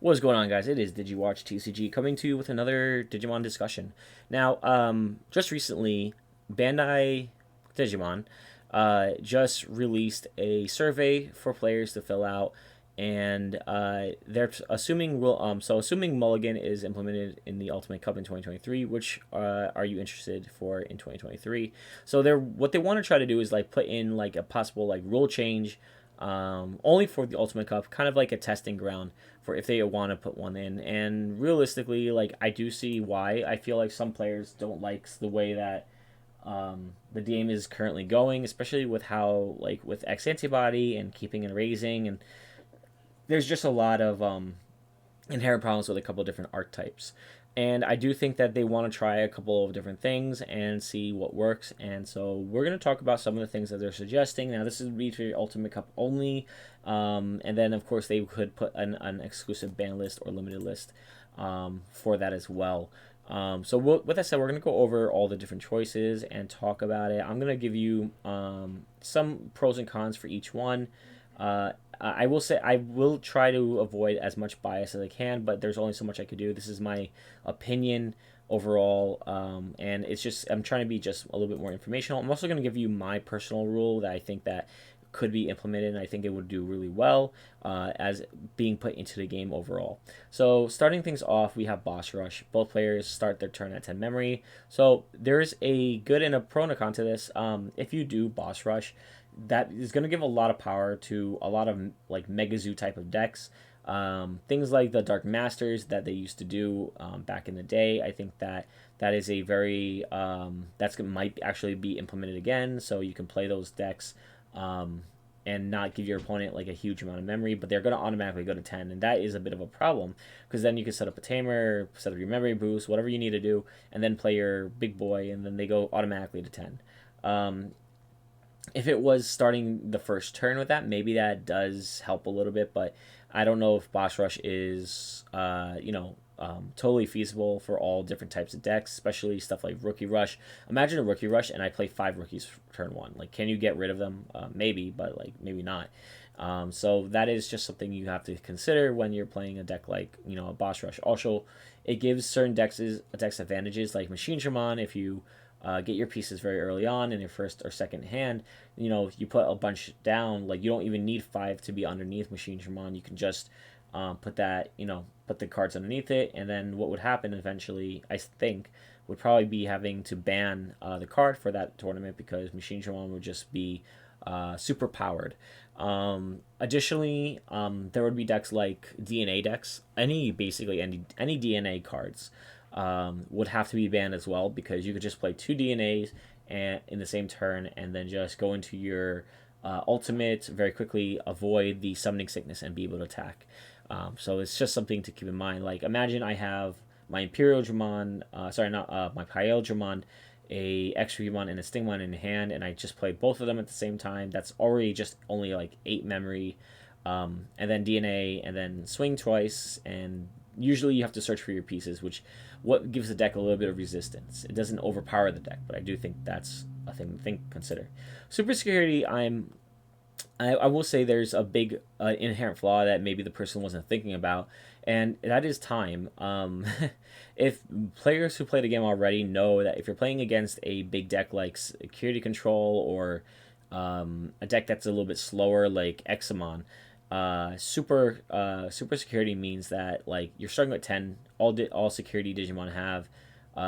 What's going on, guys? It is DigiWatch TCG coming to you with another Digimon discussion. Now, just recently, Bandai Digimon just released a survey for players to fill out, and they're assuming assuming Mulligan is implemented in the Ultimate Cup in 2023. Which are you interested for in 2023? So what they want to try to do is like put in like a possible like rule change, only for the Ultimate Cup, kind of like a testing ground for if they want to put one in. And realistically, like I do see why. I feel like some players don't like the way that the game is currently going, especially with how like with X antibody and keeping and raising, and there's just a lot of inherent problems with a couple of different archetypes. And I do think that they want to try a couple of different things and see what works. And so we're going to talk about some of the things that they're suggesting. Now, this is be for your Ultimate Cup only. And then, of course, they could put an exclusive ban list or limited list for that as well. With that said, we're going to go over all the different choices and talk about it. I'm going to give you some pros and cons for each one. I will say I will try to avoid as much bias as I can, but there's only so much I could do. This is my opinion overall, and it's just I'm trying to be just a little bit more informational. I'm also going to give you my personal rule that I think that could be implemented, and I think it would do really well as being put into the game overall. So starting things off, we have Boss Rush. Both players start their turn at 10 memory. So there's a good and a pro and a con to this. If you do Boss Rush, that is going to give a lot of power to a lot of like Mega Zoo type of decks. Things like the Dark Masters that they used to do back in the day. I think that is a very might actually be implemented again, so you can play those decks and not give your opponent like a huge amount of memory, but they're going to automatically go to 10, and that is a bit of a problem because then you can set up a tamer, set up your memory boost, whatever you need to do, and then play your big boy, and then they go automatically to 10. If it was starting the first turn with that, maybe that does help a little bit, but I don't know if Boss Rush is, totally feasible for all different types of decks, especially stuff like Rookie Rush. Imagine a Rookie Rush and I play 5 rookies turn one. Like, can you get rid of them? Maybe, but like maybe not. So that is just something you have to consider when you're playing a deck like a Boss Rush. Also, it gives certain decks advantages like Machine Shaman if you get your pieces very early on in your first or second hand. You put a bunch down, like you don't even need 5 to be underneath Machine Shaman. You can just put the cards underneath it, and then what would happen eventually, I think, would probably be having to ban the card for that tournament because Machine Shaman would just be super powered. Additionally, there would be decks like DNA decks, basically any DNA cards would have to be banned as well because you could just play 2 DNAs in the same turn and then just go into your ultimate very quickly, avoid the summoning sickness, and be able to attack. So it's just something to keep in mind. Like imagine I have my Imperial Dramon, my Pyel Dramon, a Extra Dramon, and a Stingmon in hand, and I just play both of them at the same time. That's already just only like 8 memory, and then DNA, and then swing twice, and usually you have to search for your pieces, which what gives the deck a little bit of resistance. It doesn't overpower the deck, but I do think that's a thing to consider. Super security, I will say there's a big inherent flaw that maybe the person wasn't thinking about, and that is time. If players who play the game already know that if you're playing against a big deck like Security Control or a deck that's a little bit slower like Examon, super security means that like you're starting with 10. All security Digimon have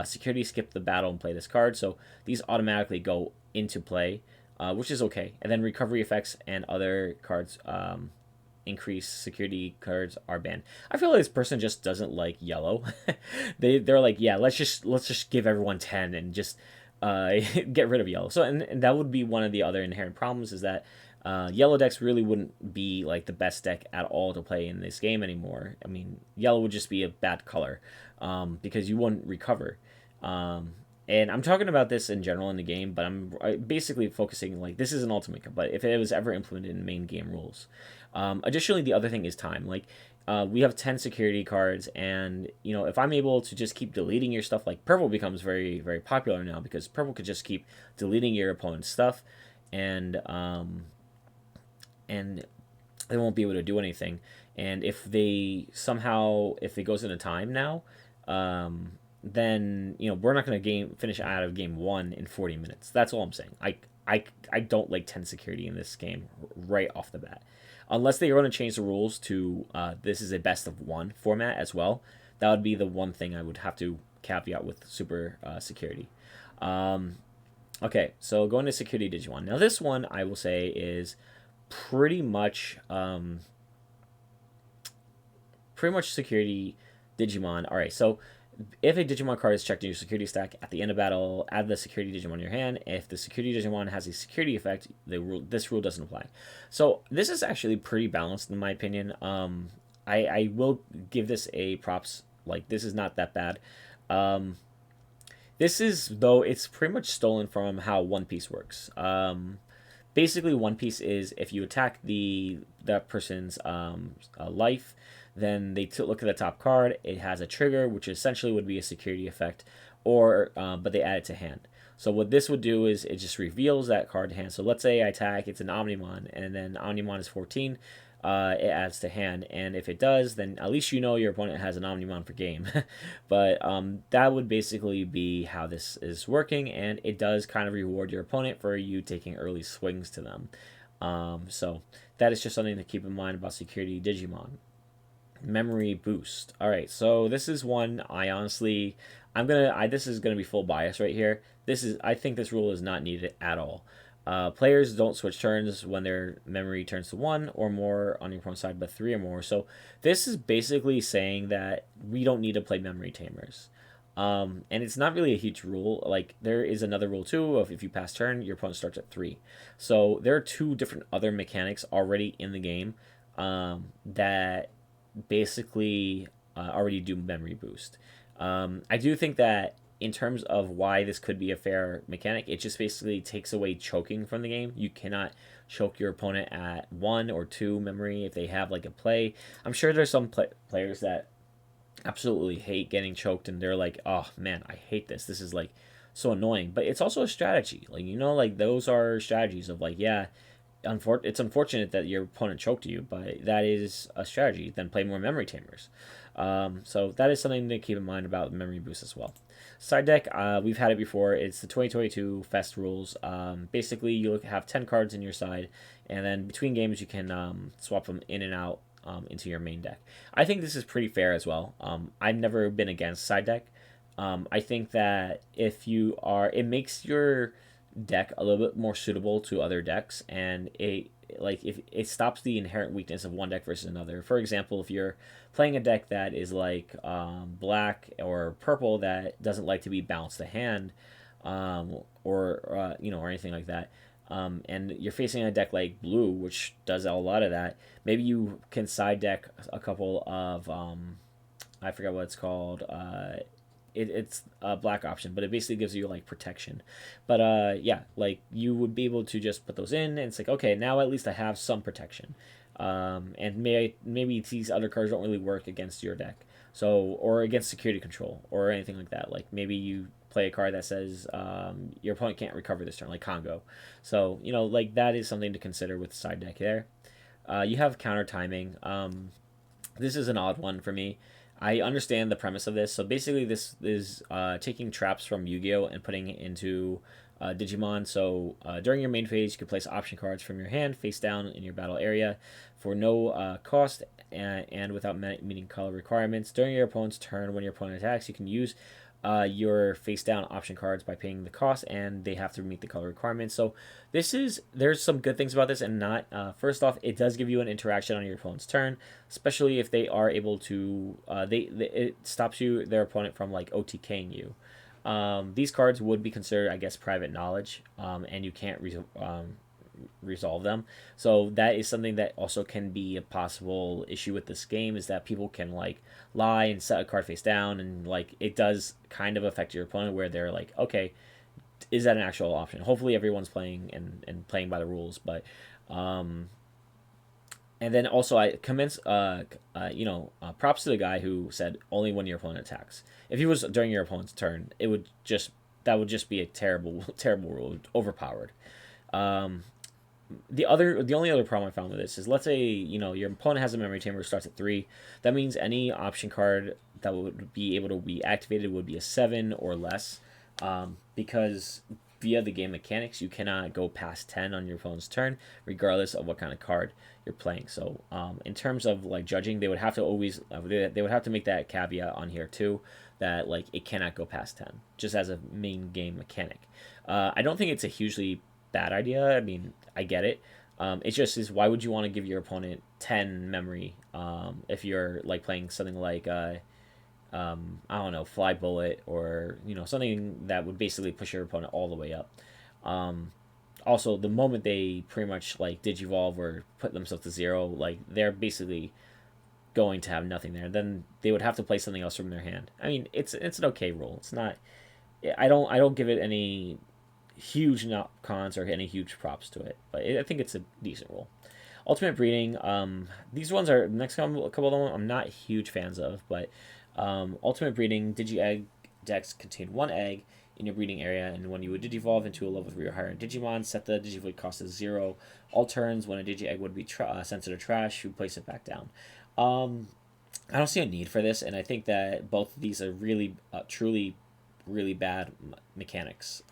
security skip the battle and play this card, so these automatically go into play, which is okay. And then recovery effects and other cards increase security cards are banned. I feel like this person just doesn't like yellow. They're like, yeah, let's just give everyone 10 and just get rid of yellow. So and that would be one of the other inherent problems is that yellow decks really wouldn't be like the best deck at all to play in this game anymore. I mean, yellow would just be a bad color because you wouldn't recover. And I'm talking about this in general in the game, but I'm basically focusing like this is an ultimate, but if it was ever implemented in main game rules. Additionally, the other thing is time. Like we have 10 security cards, and if I'm able to just keep deleting your stuff, like purple becomes very very popular now because purple could just keep deleting your opponent's stuff, and they won't be able to do anything. And if they somehow, if it goes into time now, then we're not going to finish out of game one in 40 minutes. That's all I'm saying. I don't like 10 security in this game right off the bat, unless they are going to change the rules to this is a best of one format as well. That would be the one thing I would have to caveat with super security. Um, okay, so going to security Digimon. Now this one I will say is pretty much security Digimon. All right, so if a Digimon card is checked in your security stack at the end of battle, add the security Digimon in your hand. If the security Digimon has a security effect, this rule doesn't apply. So this is actually pretty balanced in my opinion. I will give this a props. Like this is not that bad. Um, this is though it's pretty much stolen from how One Piece works. Basically, One Piece is if you attack that person's life, then they look at the top card. It has a trigger, which essentially would be a security effect, or but they add it to hand. So what this would do is it just reveals that card to hand. So let's say I attack, it's an Omnimon, and then Omnimon is 14. It adds to hand, and if it does, then at least you know your opponent has an Omnimon for game. But that would basically be how this is working, and it does kind of reward your opponent for you taking early swings to them. So that is just something to keep in mind about security Digimon. Memory boost. All right, so this is one I honestly, this is gonna be full bias right here. I think this rule is not needed at all. Players don't switch turns when their memory turns to one or more on your opponent's side, but three or more. So this is basically saying that we don't need to play memory tamers. And it's not really a huge rule. Like there is another rule too of if you pass turn, your opponent starts at three. So there are two different other mechanics already in the game that basically already do memory boost. I do think that in terms of why this could be a fair mechanic, it just basically takes away choking from the game. You cannot choke your opponent at one or two memory if they have like a play. I'm sure there's some players that absolutely hate getting choked and they're like, oh man, I hate this. This is like so annoying. But it's also a strategy. Like, like those are strategies of like, yeah, it's unfortunate that your opponent choked you, but that is a strategy. Then play more memory tamers. So that is something to keep in mind about memory boost as well. Side deck, we've had it before. It's the 2022 Fest rules. Basically, you have 10 cards in your side, and then between games, you can swap them in and out into your main deck. I think this is pretty fair as well. I've never been against side deck. I think that it makes your deck a little bit more suitable to other decks, and if it stops the inherent weakness of one deck versus another. For example, if you're playing a deck that is like black or purple that doesn't like to be balanced to hand, or anything like that, and you're facing a deck like blue, which does a lot of that, maybe you can side deck a couple of I forget what it's called. It's a black option, but it basically gives you like protection. But yeah, like you would be able to just put those in, and it's like, okay, now at least I have some protection. And maybe these other cards don't really work against your deck, so or against security control or anything like that. Like maybe you play a card that says your opponent can't recover this turn, like Congo. So like that is something to consider with the side deck there. You have counter timing. This is an odd one for me. I understand the premise of this. So basically, this is taking traps from Yu-Gi-Oh and putting it into Digimon. So during your main phase, you can place option cards from your hand face down in your battle area for no cost and without meeting color requirements. During your opponent's turn, when your opponent attacks, you can use your face down option cards by paying the cost, and they have to meet the color requirements. So there's some good things about this, and not first off, it does give you an interaction on your opponent's turn, especially if they are able to it stops their opponent from like OTKing you. These cards would be considered, I guess, private knowledge, and you can't resolve them. So that is something that also can be a possible issue with this game, is that people can like lie and set a card face down, and like it does kind of affect your opponent where they're like, okay, is that an actual option? Hopefully everyone's playing and playing by the rules, but and then also I commence props to the guy who said only when your opponent attacks. If he was during your opponent's turn, that would just be a terrible terrible rule, overpowered. um The only other problem I found with this is, let's say your opponent has a memory tamer who starts at 3. That means any option card that would be able to be activated would be a 7 or less, because via the game mechanics you cannot go past 10 on your opponent's turn, regardless of what kind of card you're playing. So in terms of like judging, they would have to always they would have to make that caveat on here too, that like it cannot go past 10, just as a main game mechanic. I don't think it's a hugely bad idea. I mean, I get it. It just is, why would you want to give your opponent 10 memory if you're like playing something like I don't know, Fly Bullet, or something that would basically push your opponent all the way up. Um, Also, the moment they pretty much like digivolve or put themselves to 0, like they're basically going to have nothing there. Then they would have to play something else from their hand. I mean, it's an okay rule. It's not. I don't give it any huge not cons or any huge props to it, but I think it's a decent rule. Ultimate breeding. These ones are next couple of them I'm not huge fans of, but ultimate breeding digi egg decks contain one egg in your breeding area, and when you would digivolve into a level 3 or higher Digimon, set the Digivoid cost as 0. All turns when a Digi Egg would be sent to the trash, you place it back down. Um, I don't see a need for this, and I think that both of these are really, truly, really bad mechanics.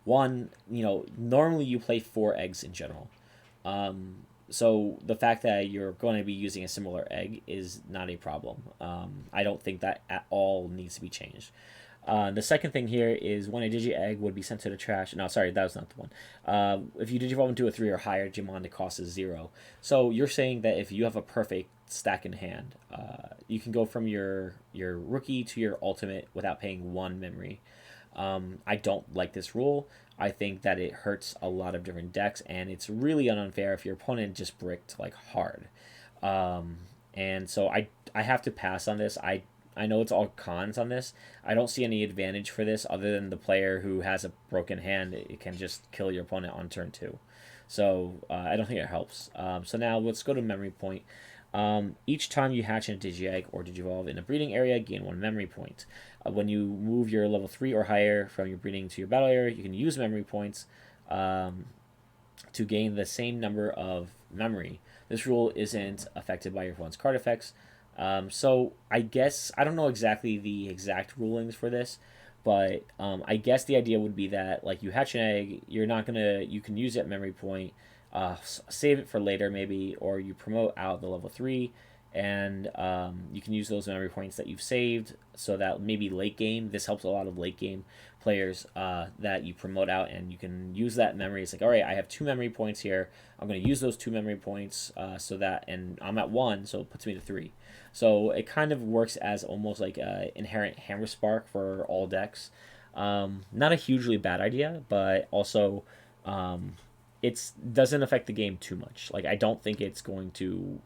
One, normally you play 4 eggs in general. So the fact that you're going to be using a similar egg is not a problem. I don't think that at all needs to be changed. The second thing here is, when a Digi Egg would be sent to the trash. No, sorry, that was not the one. If you Digivolve into a 3 or higher Digimon, the cost is 0. So you're saying that if you have a perfect stack in hand, you can go from your rookie to your ultimate without paying 1 memory. I don't like this rule. I think that it hurts a lot of different decks, and it's really unfair if your opponent just bricked like hard. And so I have to pass on this. I know it's all cons on this. I don't see any advantage for this other than the player who has a broken hand. It can just kill your opponent on turn 2. So I don't think it helps. So now let's go to memory point. Each time you hatch in a Digi-Egg or Digivolve in a breeding area, gain 1 memory point. When you move your level 3 or higher from your breeding to your battle area, you can use memory points to gain the same number of memory. This rule isn't affected by your opponent's card effects. So I guess I don't know exactly the exact rulings for this, but I guess the idea would be that, like, you hatch an egg, you can use that memory point, save it for later maybe, or you promote out the level 3, and you can use those memory points that you've saved, so that maybe late game, this helps a lot of late game players, that you promote out, and you can use that memory. It's like, all right, I have 2 memory points here, I'm going to use those 2 memory points, so that, and I'm at 1, so it puts me to 3. So it kind of works as almost like a inherent hammer spark for all decks. Not a hugely bad idea, but also it doesn't affect the game too much. Like, I don't think it's going to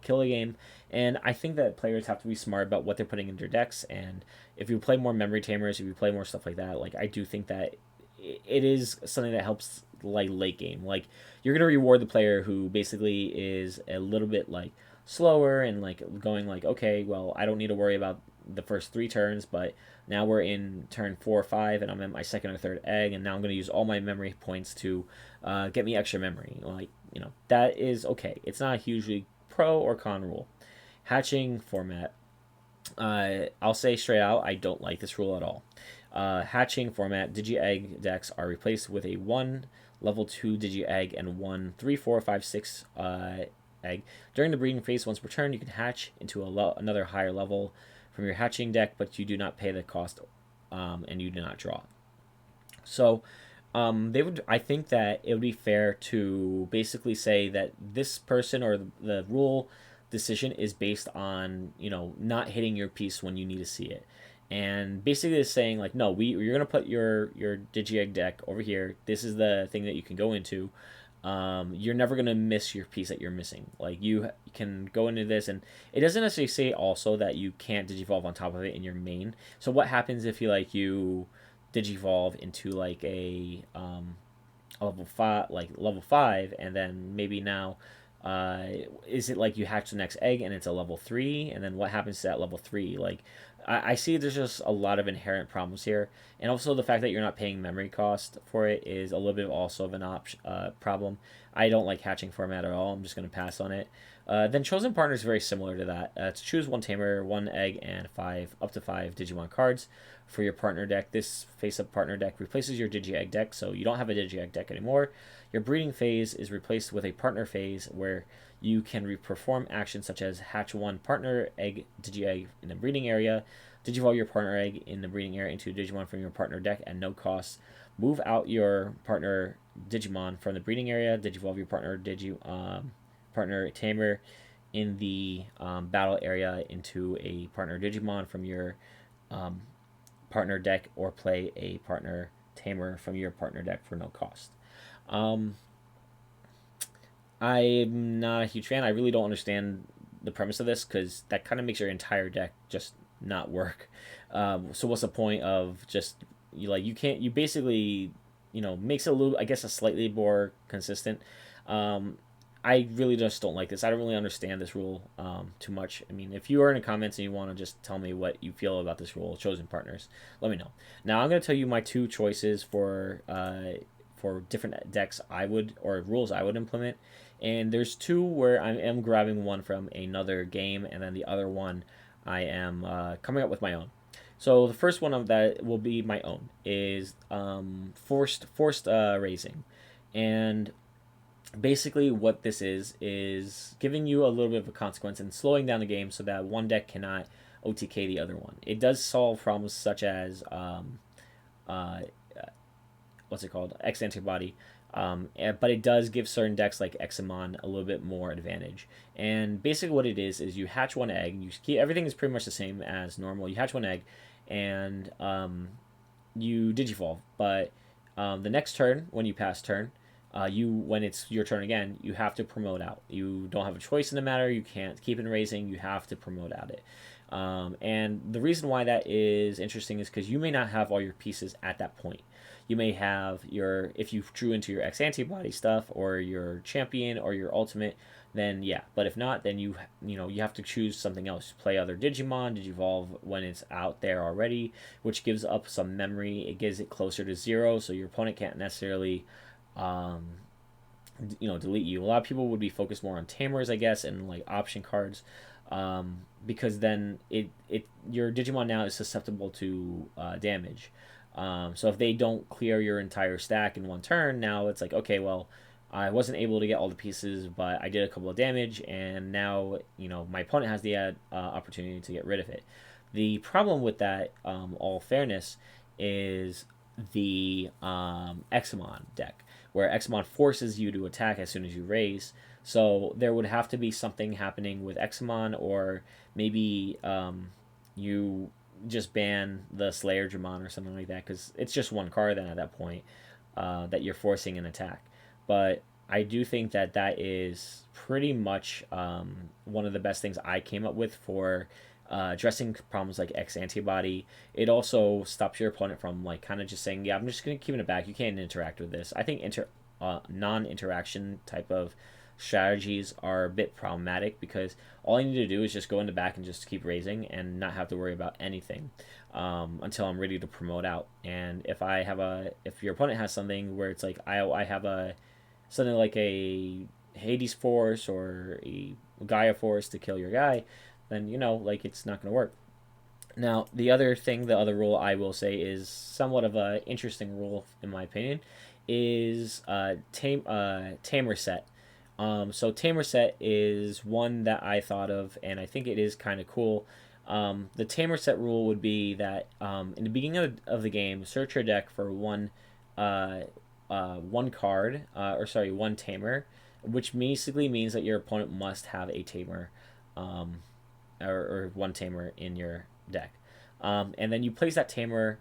kill the game, and I think that players have to be smart about what they're putting in their decks. And if you play more memory tamers, if you play more stuff like that, like, I do think that it is something that helps, like, late game. Like, you're gonna reward the player who basically is a little bit like slower and like going like, okay, well, I don't need to worry about the first 3 turns, but now we're in turn 4 or 5, and I'm at my second or third egg, and now I'm going to use all my memory points to get me extra memory. Like, that is okay. It's not a hugely pro or con rule. Hatching format. I'll say straight out, I don't like this rule at all. Hatching format, Digi-Egg decks are replaced with a 1 level 2 Digi-Egg and 1 3, 4, 5, 6 egg. During the breeding phase, once per turn, you can hatch into another higher level from your hatching deck, but you do not pay the cost, and you do not draw. So they would. I think that it would be fair to basically say that this person, or the rule decision, is based on not hitting your piece when you need to see it, and basically it's saying like, no, you're gonna put your Digi-Egg deck over here. This is the thing that you can go into. You're never gonna miss your piece that you're missing. Like, you can go into this, and it doesn't necessarily say also that you can't digivolve on top of it in your main. So what happens if you digivolve into like a level 5, and then maybe now Uh, is it like you hatch the next egg and it's a level 3, and then what happens to that level 3? Like, I see there's just a lot of inherent problems here, and also the fact that you're not paying memory cost for it is a little bit also of an problem. I don't like hatching format at all. I'm just going to pass on it. Then chosen partner is very similar to that. To choose one tamer, one egg, and up to five Digimon cards for your partner deck. This face-up partner deck replaces your Digi-Egg deck, so you don't have a Digi-Egg deck anymore. Your breeding phase is replaced with a partner phase where you can perform actions such as hatch one partner egg Digi-Egg in the breeding area, Digivolve your partner egg in the breeding area into a Digimon from your partner deck at no cost, move out your partner Digimon from the breeding area, Digivolve your partner Tamer in the battle area into a partner Digimon from your um, partner deck, or play a partner Tamer from your partner deck for no cost. Um, I'm not a huge fan. I really don't understand the premise of this because that kind of makes your entire deck just not work. So what's the point of just you can't you basically makes it a little, I guess, a slightly more consistent. Um, I really just don't like this. I don't really understand this rule too much. I mean, if you are in the comments and you want to just tell me what you feel about this rule, chosen partners, let me know. Now I'm going to tell you my two choices for different decks I would, or rules I would implement. And there's two where I am grabbing one from another game, and then the other one I am coming up with my own. So the first one of that will be my own is forced raising, and basically what this is giving you a little bit of a consequence and slowing down the game so that one deck cannot OTK the other one. It does solve problems such as uh, what's it called, X antibody. But it does give certain decks like Examon a little bit more advantage. And basically, what it is you hatch one egg. You keep, everything is pretty much the same as normal. You hatch one egg, and you digivolve. But the next turn, when you pass turn, when it's your turn again, you have to promote out. You don't have a choice in the matter. You can't keep it raising. You have to promote out it. And the reason why that is interesting is because you may not have all your pieces at that point. You may have your, if you drew into your X antibody stuff or your champion or your ultimate, then yeah. But if not, then you have to choose something else. Play other Digimon, Digivolve when it's out there already, which gives up some memory. It gives it closer to zero, so your opponent can't necessarily um, delete you. A lot of people would be focused more on tamers, I guess, and like option cards, because then your Digimon now is susceptible to damage. So if they don't clear your entire stack in one turn, now it's like, okay, well, I wasn't able to get all the pieces, but I did a couple of damage, and now my opponent has the opportunity to get rid of it. The problem with that, all fairness, is the Examon deck, where Examon forces you to attack as soon as you raise. So there would have to be something happening with Examon, or maybe you just ban the Slayer Dramon or something like that, because it's just one card then at that point that you're forcing an attack. But I do think that that is pretty much one of the best things I came up with for addressing problems like X antibody. It also stops your opponent from like kind of just saying, yeah, I'm just going to keep it back. You can't interact with this. I think non-interaction type of strategies are a bit problematic because all I need to do is just go in the back and just keep raising and not have to worry about anything until I'm ready to promote out. And if your opponent has something where it's like I have something like a Hades Force or a Gaia Force to kill your guy, then like it's not going to work. Now, the other rule I will say is somewhat of a interesting rule in my opinion, is tamer set. So tamer set is one that I thought of, and I think it is kind of cool. The tamer set rule would be that in the beginning of the game, search your deck for one card, one tamer, which basically means that your opponent must have a tamer, or one tamer in your deck. And then you place that tamer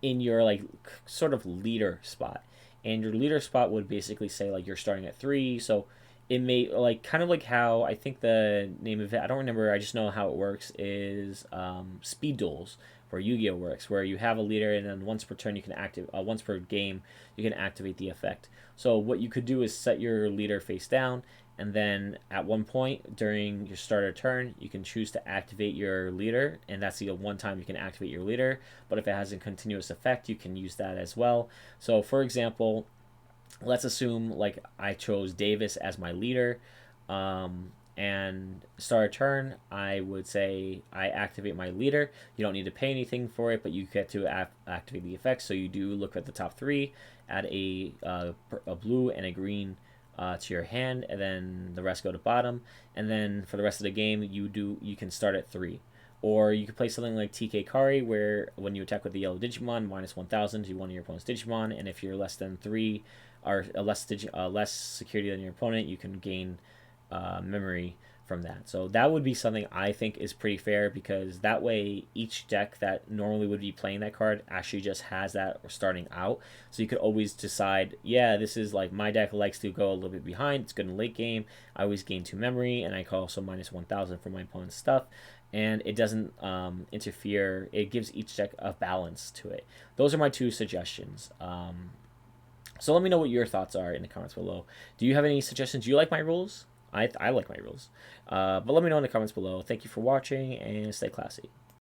in your like sort of leader spot, and your leader spot would basically say like you're starting at 3. So it may like kind of like how I think the name of it, I don't remember, I just know how it works is speed duels, where Yu-Gi-Oh works, where you have a leader and then once per turn you can once per game you can activate the effect. So what you could do is set your leader face down, And then at one point during your starter turn, you can choose to activate your leader, and that's the one time you can activate your leader. But if it has a continuous effect, you can use that as well. So, for example, let's assume like I chose Davis as my leader, and start a turn. I would say I activate my leader. You don't need to pay anything for it, but you get to activate the effects. So you do look at the top three, add a blue and a green to your hand, and then the rest go to bottom. And then for the rest of the game, you can start at three. Or you could play something like TK Kari, where when you attack with the yellow Digimon, minus 1,000 to one of your opponent's Digimon, and if you're less than three, or less security than your opponent, you can gain memory from that. So that would be something I think is pretty fair, because that way each deck that normally would be playing that card actually just has that starting out. So you could always decide, yeah, this is like my deck likes to go a little bit behind. It's good in late game. I always gain 2 memory, and I can also minus 1,000 for my opponent's stuff. And it doesn't interfere. It gives each deck a balance to it. Those are my 2 suggestions. So let me know what your thoughts are in the comments below. Do you have any suggestions? Do you like my rules? I like my rules. But let me know in the comments below. Thank you for watching, and stay classy.